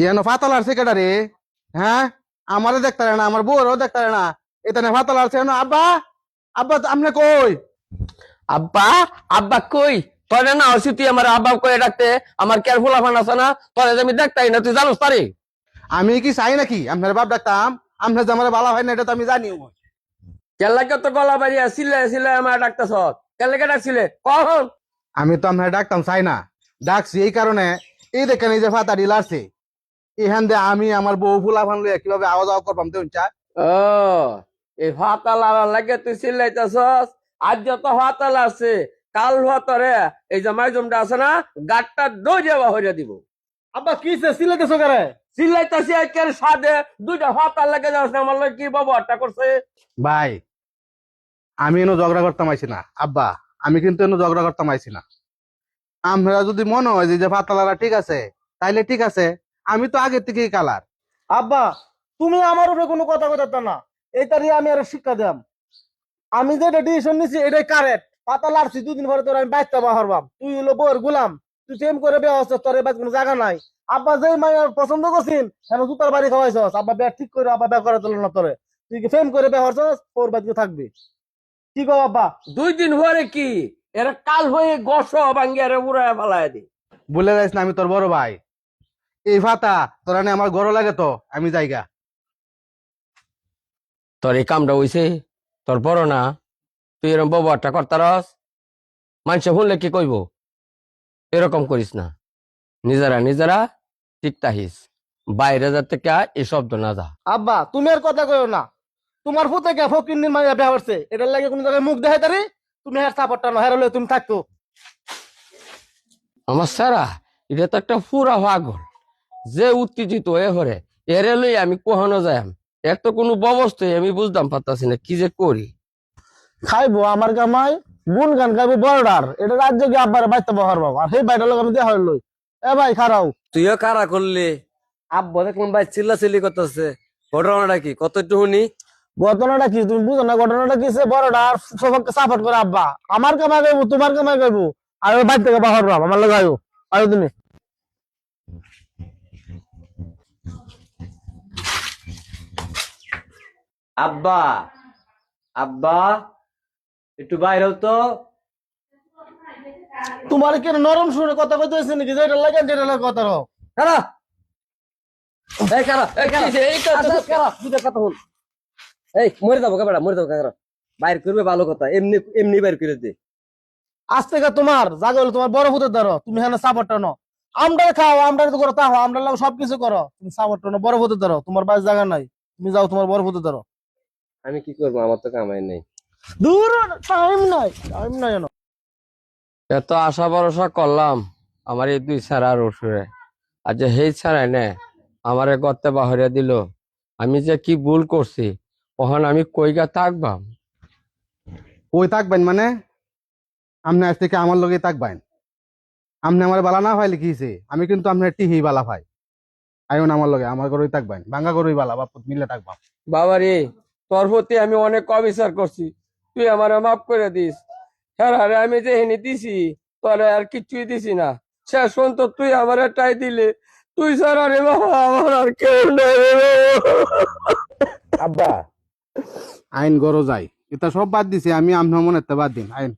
ইয়ানো ফাতালার secretary. হ্যাঁ, আমারও দেখতে না, আমার বউরও দেখতে না। এটা ফাতালার সে আব্বা। আব্বা আপনি কই? আব্বা, আব্বা কই? তোরে না হচ্ছি তুই আমার আব্বা কয়ে ডাকতে, আমার কেয়ারফুল আফান আছে না, তোরে যে আমি দেখতাই না, তুই জানোস পারি? আমি কি চাই নাকি আপনার বাপ ডাকতাম? আপনার যে আমার বালা হয় না এটা তো আমি জানি। কেল্লাকে তো গলা বাড়িয়া সিলে সিলে আমার ডাকতেছ, কেল্লাকে ডাকছিলে কখন? আমি তো আপনার ডাকতাম চাই না, ডাকছি এই কারণে। এই দেখেন এই যে ফাতারি লাড়ছে, এখান দিয়ে আমি আমার বউ ফুলা ফান লইয়া কিভাবে আওয়াজ আওয়াজ করবাম তো চা। ও, এই ফাতা লাড়ার লাগে তুই চিল্লাইতেছস? আজ যত ফাতা লাড়ছে, কাল হতরে এই যে মাইজমটা আছে না, গাটটা দৌড়ে হইয়া দিব। আব্বা কি সিলেতেছো করে? চিল্লাইতেছি একের সাথে দুইটা ফাতা লেগে যাচ্ছে, আমার লাগে কি ব্যবহারটা করছে? ভাই, আমি এনে ঝগড়া করতাম আইছি না আব্বা। আমি কিন্তু এনে ঝগড়া করতাম আইছি না। আমরা যদি মনে হয় যে ফাতালারা ঠিক আছে, তাইলে ঠিক আছে। আমি তো আগে থেকেই কালার। আব্বা, তুমি আমার উপরে কোনো কথা কথা না। এইটারই আমি আর শিক্ষা দিলাম। আমি যেটা ডিসিশন নিছি এটাই কারেক্ট। পাতা লাড়ছি, 2 দিন পরে তোর আমি বাইতে বাহারবাম। তুই হলো বউর গুলাম, তুই প্রেম করে বিয়ে হচ্ছে, তোর এবার কোনো জায়গা নাই। আব্বা যে মায়ের পছন্দ করছিস কেন জুতার বাড়ি খাওয়াইছস? আব্বা বিয়ে ঠিক করে আব্বা বিয়ে করে তোল না তোরে। তুই কি প্রেম করে বিয়ে হচ্ছস, তোর বাড়িতে থাকবি। কি কো আব্বা? 2 দিন পরে কি এরা কাল হয়ে গস ভাঙ্গিয়ে উড়ায় ফেলায় দি। বলে যাইস না আমি তোর বড় ভাই। এই ফাতা তোরা নে আমার গরম লাগে তো আমি যাইগা। তোর এই কামটা হইছে, তোর বড় না, তুই এরকম ব্যবহারটা করতারস, মানুষে শুনলে কি কইব? এরকম করিস না, নিজেরা নিজেরা ঠিক থাকিস, বাইরে যাতে কে এই শব্দ না যা। আব্বা, তুমি আর কথা কইও না। তোমার ফুতে কে ফকিন্নির মাইয়া বিয়ে হচ্ছে, এটার লাগে কোনো জায়গায় মুখ দেখাই তারি? তুমি হ্যাঁ সাপোর্টটা না হেরলে তুমি থাকতো। আমার সারা এটা তো একটা পুরা পাগল, যে উত্তেজিত হয়ে হরে এরে লই আমি কখনো যাই। এর তো কোনো ব্যবস্থাই আমি বুঝতাম পারতাছি না কি যে করি। খাইবো আমার কামাই, গুন গান খাইবো বর্ডার, এটা রাজ্যে গিয়ে আব্বার বাইতে বহার বাবা, আর সেই বাইটার লোক আমি দেখা হইল। এ ভাই খারাও। তুইও কারা করলি? আব্বা দেখলাম ভাই চিল্লাচিল্লি করতেছে, ঘটনাটা কি কত একটু শুনি। ঘটনাটা কি তুমি বুঝো না? ঘটনাটা কি বড়ডার সবাইকে সাপোর্ট করে আব্বা। আমার কামাই গাইবো, তোমার কামাই গাইবো, আর ওই বাইর থেকে বাহার বাবা আমার লোক আয়ো। আয়ো তুমি। আব্বা, আব্বা একটু বাইরে তো। তোমার কি নরম সুরে কথা কইতে হয়েছে নাকি? যেটা লাগে যেটা লাগে কথা রও। কারা? এই কারা? এই কারা? এই তো- আচ্ছা, কারা? দুইটা কথা বল। এই মরে যাবো কারা? মরে যাবো কারা? বাইর করবে ভালো কথা, এমনি এমনি বাইর করে দে। আজ থেকে তোমার জাগে হলো তোমার বড় ভূতের ধরো, তুমি হ্যাঁ সাপোর্টটা নো। আমরা খাও, আমরা তো করো তাও, আমরা লাগে সবকিছু করো, তুমি সাপোর্টটা নো, বড় ভূতের ধরো। তোমার বাড়ির জায়গা নাই, তুমি যাও তোমার বড় ভূতের ধরো। আমি কি করবো? আমার তো কামাই নেই। দূর, টাইম নাই, টাইম নাই জানো। এত আশা ভরসা করলাম আমার এই 2 ছাড়ার ওষুধে, আর যে হেই ছাড়াই নে আমারে গর্তে বাহরিয়া দিল। আমি যে কি ভুল করছি, ওখান আমি কইগা থাকবাম? কই থাকবেন মানে? আপনি আজ থেকে আমার লগে থাকবেন। আপনি আমার বালা না ভাই লিখিছে, আমি কিন্তু আপনার টিহি বালা ভাই। আইন আমার লগে, আমার গরুই থাকবেন, ভাঙ্গা গরুই বালা বাপ মিলে থাকবাম। বাবারে, তোর প্রতি আমি অনেক অবিচার করছি, তুই আমারে মাফ করে দিস। হ্যাঁ আরে আমি যে হেনি দিছি, তোরে আর কিছুই দিছি না। শেষ তো তুই আমার টাই দিলে, তুই ছাড়া রে বাবা আমার আর কেউ নেই রে বাবা। আব্বা, আইন গরো যাই, এটা সব বাদ দিছি আমি, আপনার মনে বাদ দিন আইন।